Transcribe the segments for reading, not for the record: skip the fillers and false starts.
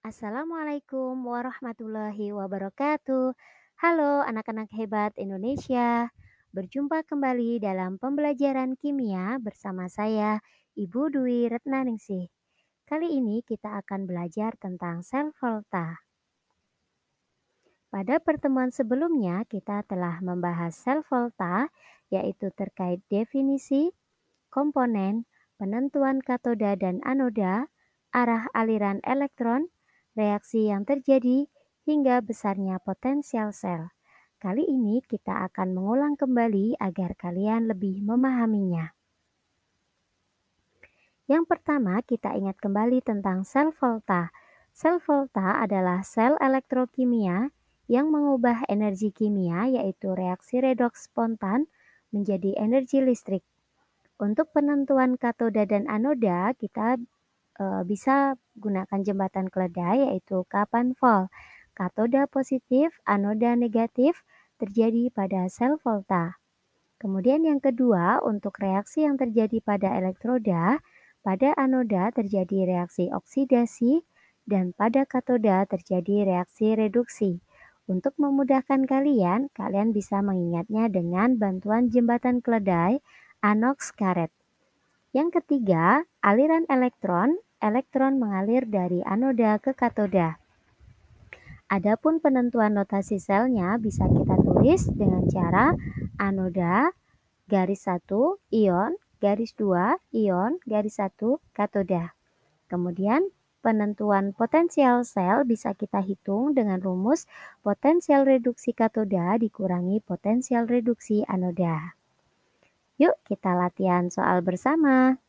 Assalamualaikum warahmatullahi wabarakatuh. Halo anak-anak hebat Indonesia. Berjumpa kembali dalam pembelajaran kimia bersama saya, Ibu Dwi Retnaningsih. Kali ini kita akan belajar tentang sel volta. Pada pertemuan sebelumnya kita telah membahas sel volta, yaitu terkait definisi, komponen, penentuan katoda dan anoda, arah aliran elektron, reaksi yang terjadi, hingga besarnya potensial sel. Kali ini kita akan mengulang kembali agar kalian lebih memahaminya. Yang pertama, kita ingat kembali tentang sel volta. Sel volta adalah sel elektrokimia yang mengubah energi kimia, yaitu reaksi redoks spontan, menjadi energi listrik. Untuk penentuan katoda dan anoda, kita bisa gunakan jembatan keledai yaitu kapan volt. Katoda positif, anoda negatif terjadi pada sel volta. Kemudian yang kedua, untuk reaksi yang terjadi pada elektroda, pada anoda terjadi reaksi oksidasi dan pada katoda terjadi reaksi reduksi. Untuk memudahkan kalian bisa mengingatnya dengan bantuan jembatan keledai anoks karet. Yang ketiga, aliran elektron. Elektron mengalir dari anoda ke katoda. Adapun penentuan notasi selnya bisa kita tulis dengan cara anoda garis 1 ion garis 2 ion garis 1 katoda. Kemudian penentuan potensial sel bisa kita hitung dengan rumus potensial reduksi katoda dikurangi potensial reduksi anoda. Yuk kita latihan soal bersama.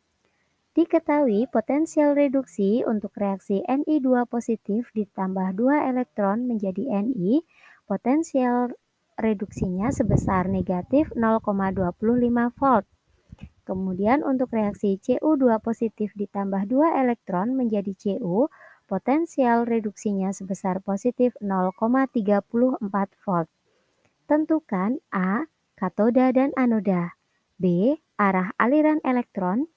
Diketahui potensial reduksi untuk reaksi Ni2 positif ditambah 2 elektron menjadi Ni, potensial reduksinya sebesar negatif 0,25 volt. Kemudian untuk reaksi Cu2 positif ditambah 2 elektron menjadi Cu, potensial reduksinya sebesar positif 0,34 volt. Tentukan A. Katoda dan anoda, B. Arah aliran elektron,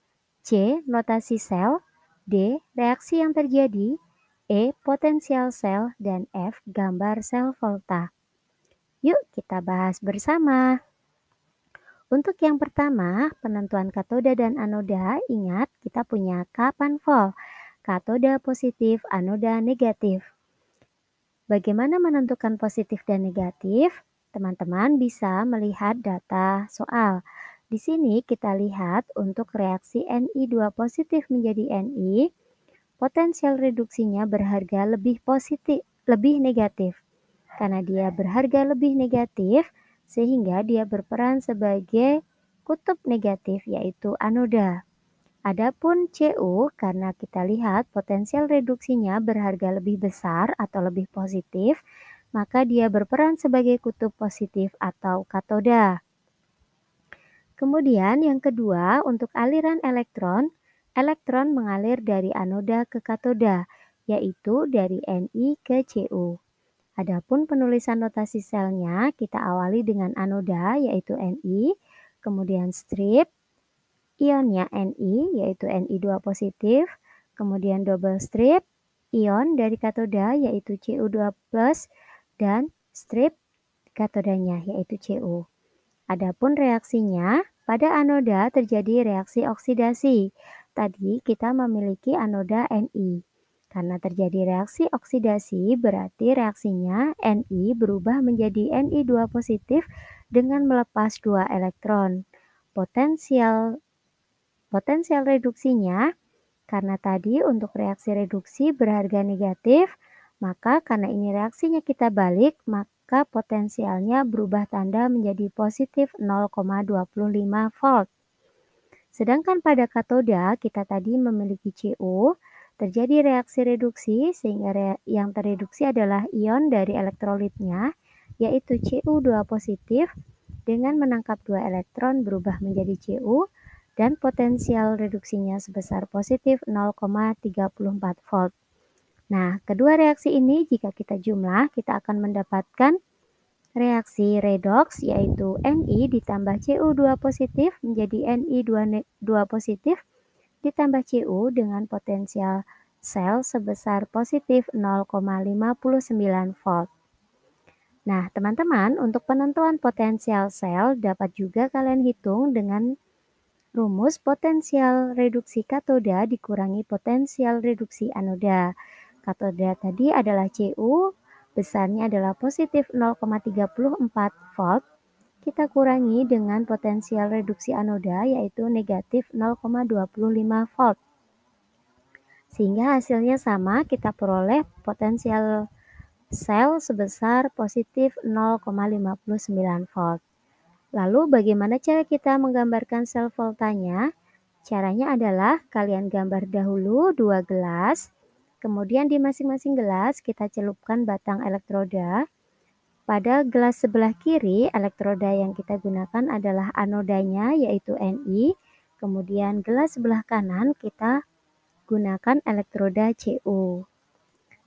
C. Notasi sel, D. Reaksi yang terjadi, E. Potensial sel, dan F. Gambar sel volta. Yuk kita bahas bersama. Untuk yang pertama, penentuan katoda dan anoda, ingat kita punya kapan volt, katoda positif, anoda negatif. Bagaimana menentukan positif dan negatif? Teman-teman bisa melihat data soal. Di sini kita lihat untuk reaksi Ni2 positif menjadi Ni, potensial reduksinya berharga lebih negatif. Karena dia berharga lebih negatif, sehingga dia berperan sebagai kutub negatif yaitu anoda. Adapun Cu, karena kita lihat potensial reduksinya berharga lebih besar atau lebih positif, maka dia berperan sebagai kutub positif atau katoda. Kemudian yang kedua, untuk aliran elektron, elektron mengalir dari anoda ke katoda, yaitu dari Ni ke Cu. Adapun penulisan notasi selnya, kita awali dengan anoda, yaitu Ni, kemudian strip, ionnya Ni, yaitu Ni2 positif, kemudian double strip, ion dari katoda, yaitu Cu2+, dan strip katodanya, yaitu Cu. Adapun reaksinya, pada anoda terjadi reaksi oksidasi. Tadi kita memiliki anoda Ni. Karena terjadi reaksi oksidasi, berarti reaksinya Ni berubah menjadi Ni2 positif dengan melepas 2 elektron. Potensial reduksinya, karena tadi untuk reaksi reduksi berharga negatif, maka karena ini reaksinya kita balik, maka potensialnya berubah tanda menjadi positif 0,25 volt. Sedangkan pada katoda kita tadi memiliki Cu, terjadi reaksi reduksi sehingga yang tereduksi adalah ion dari elektrolitnya, yaitu Cu2 positif dengan menangkap 2 elektron berubah menjadi Cu dan potensial reduksinya sebesar positif 0,34 volt. Nah, kedua reaksi ini jika kita jumlah, kita akan mendapatkan reaksi redoks yaitu Ni ditambah Cu2 positif menjadi Ni2 positif ditambah Cu dengan potensial sel sebesar positif 0,59 volt. Nah, teman-teman, untuk penentuan potensial sel dapat juga kalian hitung dengan rumus potensial reduksi katoda dikurangi potensial reduksi anoda. Katoda tadi adalah Cu, besarnya adalah positif 0,34 volt. Kita kurangi dengan potensial reduksi anoda yaitu negatif 0,25 volt. Sehingga hasilnya sama, kita peroleh potensial sel sebesar positif 0,59 volt. Lalu bagaimana cara kita menggambarkan sel voltanya? Caranya adalah kalian gambar dahulu 2 gelas, kemudian di masing-masing gelas kita celupkan batang elektroda. Pada gelas sebelah kiri, elektroda yang kita gunakan adalah anodanya yaitu Ni, kemudian gelas sebelah kanan kita gunakan elektroda Cu.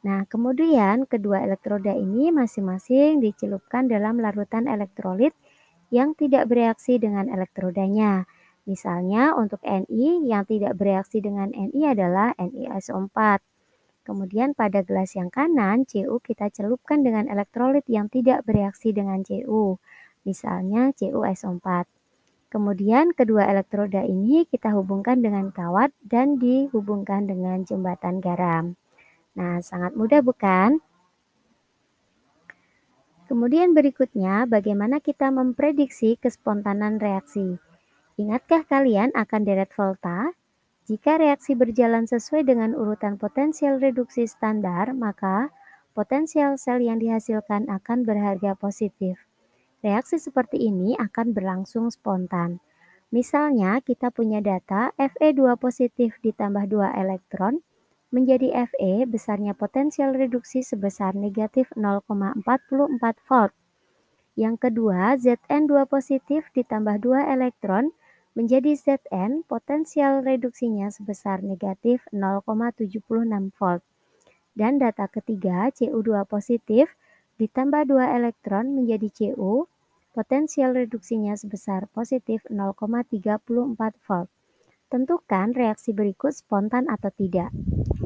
Nah, kemudian kedua elektroda ini masing-masing dicelupkan dalam larutan elektrolit yang tidak bereaksi dengan elektrodanya. Misalnya untuk Ni yang tidak bereaksi dengan Ni adalah NiSO4. Kemudian pada gelas yang kanan, Cu kita celupkan dengan elektrolit yang tidak bereaksi dengan Cu. Misalnya CuSO4. Kemudian kedua elektroda ini kita hubungkan dengan kawat dan dihubungkan dengan jembatan garam. Nah, sangat mudah bukan? Kemudian berikutnya, bagaimana kita memprediksi kespontanan reaksi? Ingatkah kalian akan deret volta? Jika reaksi berjalan sesuai dengan urutan potensial reduksi standar, maka potensial sel yang dihasilkan akan berharga positif. Reaksi seperti ini akan berlangsung spontan. Misalnya, kita punya data Fe2 positif ditambah 2 elektron menjadi Fe besarnya potensial reduksi sebesar negatif 0,44 volt. Yang kedua, Zn2 positif ditambah 2 elektron menjadi Zn potensial reduksinya sebesar negatif 0,76 volt. Dan data ketiga, Cu2 positif ditambah 2 elektron menjadi Cu, potensial reduksinya sebesar positif 0,34 volt. Tentukan reaksi berikut spontan atau tidak.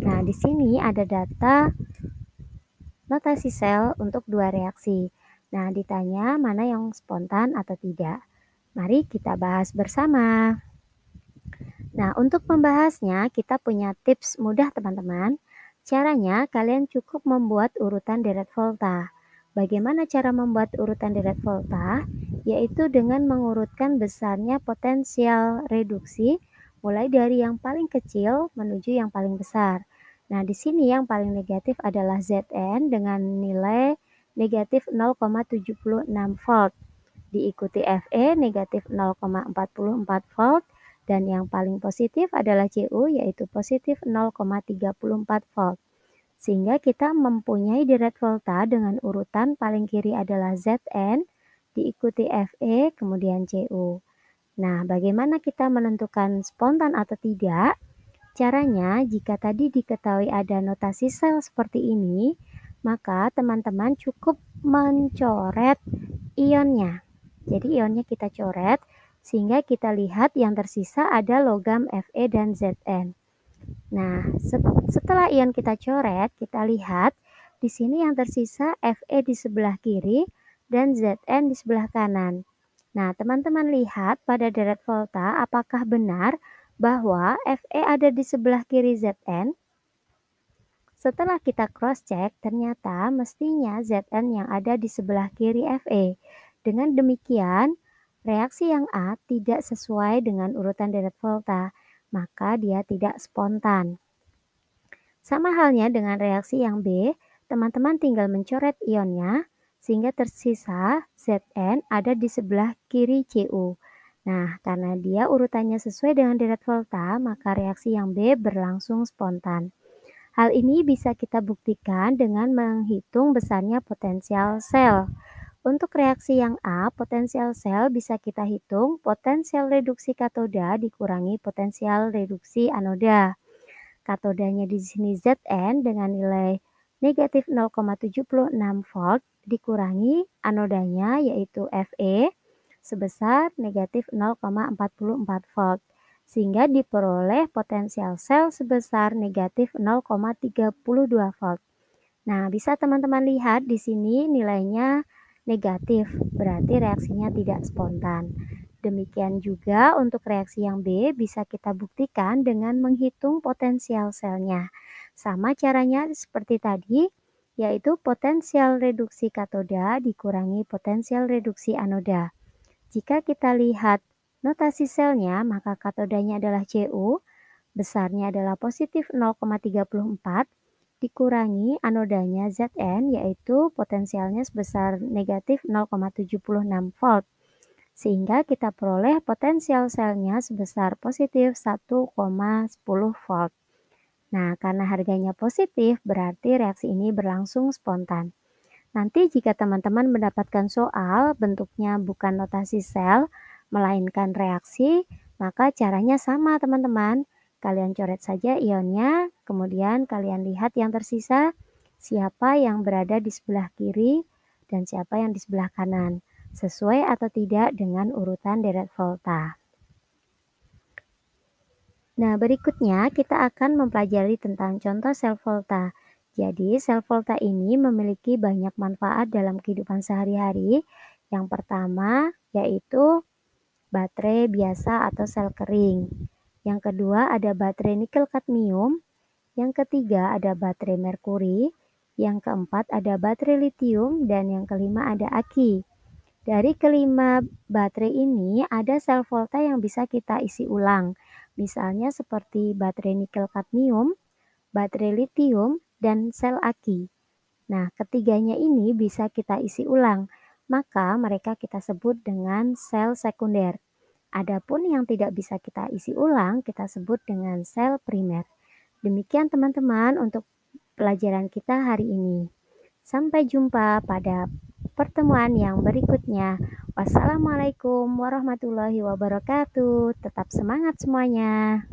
Nah, di sini ada data notasi sel untuk dua reaksi. Nah, ditanya mana yang spontan atau tidak. Mari kita bahas bersama. Nah, untuk membahasnya kita punya tips mudah teman-teman. Caranya kalian cukup membuat urutan deret volta. Bagaimana cara membuat urutan deret volta? Yaitu dengan mengurutkan besarnya potensial reduksi mulai dari yang paling kecil menuju yang paling besar. Nah, di sini yang paling negatif adalah Zn dengan nilai negatif 0,76 volt. Diikuti Fe negatif 0,44 volt dan yang paling positif adalah Cu yaitu positif 0,34 volt. Sehingga kita mempunyai deret volta dengan urutan paling kiri adalah Zn, diikuti Fe, kemudian Cu. Nah, bagaimana kita menentukan spontan atau tidak? Caranya, jika tadi diketahui ada notasi sel seperti ini, maka teman-teman cukup mencoret ionnya. Jadi ionnya kita coret, sehingga kita lihat yang tersisa ada logam Fe dan Zn. Nah, setelah ion kita coret, kita lihat di sini yang tersisa Fe di sebelah kiri dan Zn di sebelah kanan. Nah, teman-teman lihat pada deret volta apakah benar bahwa Fe ada di sebelah kiri Zn? Setelah kita cross-check, ternyata mestinya Zn yang ada di sebelah kiri Fe. Dengan demikian, reaksi yang A tidak sesuai dengan urutan deret volta, maka dia tidak spontan. Sama halnya dengan reaksi yang B, teman-teman tinggal mencoret ionnya, sehingga tersisa Zn ada di sebelah kiri Cu. Nah, karena dia urutannya sesuai dengan deret volta, maka reaksi yang B berlangsung spontan. Hal ini bisa kita buktikan dengan menghitung besarnya potensial sel. Untuk reaksi yang A, potensial sel bisa kita hitung potensial reduksi katoda dikurangi potensial reduksi anoda. Katodanya di sini Zn dengan nilai negatif 0,76 volt dikurangi anodanya yaitu Fe sebesar negatif 0,44 volt. sehingga diperoleh potensial sel sebesar negatif 0,32 volt. Nah, bisa teman-teman lihat di sini nilainya negatif, berarti reaksinya tidak spontan. Demikian juga untuk reaksi yang B bisa kita buktikan dengan menghitung potensial selnya. Sama caranya seperti tadi, yaitu potensial reduksi katoda dikurangi potensial reduksi anoda. Jika kita lihat notasi selnya, maka katodanya adalah Cu, besarnya adalah positif 0,34, dikurangi anodanya Zn, yaitu potensialnya sebesar negatif 0,76 volt. Sehingga kita peroleh potensial selnya sebesar positif 1,10 volt. Nah, karena harganya positif, berarti reaksi ini berlangsung spontan. Nanti jika teman-teman mendapatkan soal bentuknya bukan notasi sel, melainkan reaksi, maka caranya sama teman-teman. Kalian coret saja ionnya, kemudian kalian lihat yang tersisa, siapa yang berada di sebelah kiri dan siapa yang di sebelah kanan, sesuai atau tidak dengan urutan deret volta. Nah, berikutnya kita akan mempelajari tentang contoh sel volta. Jadi, sel volta ini memiliki banyak manfaat dalam kehidupan sehari-hari. Yang pertama yaitu baterai biasa atau sel kering. Yang kedua ada baterai nikel kadmium. Yang ketiga ada baterai merkuri. Yang keempat ada baterai litium. Dan yang kelima ada aki. Dari kelima baterai ini ada sel volta yang bisa kita isi ulang. Misalnya seperti baterai nikel kadmium, baterai litium, dan sel aki. Nah, ketiganya ini bisa kita isi ulang, maka mereka kita sebut dengan sel sekunder. Adapun yang tidak bisa kita isi ulang, kita sebut dengan sel primer. Demikian teman-teman untuk pelajaran kita hari ini. Sampai jumpa pada pertemuan yang berikutnya. Wassalamualaikum warahmatullahi wabarakatuh. Tetap semangat semuanya.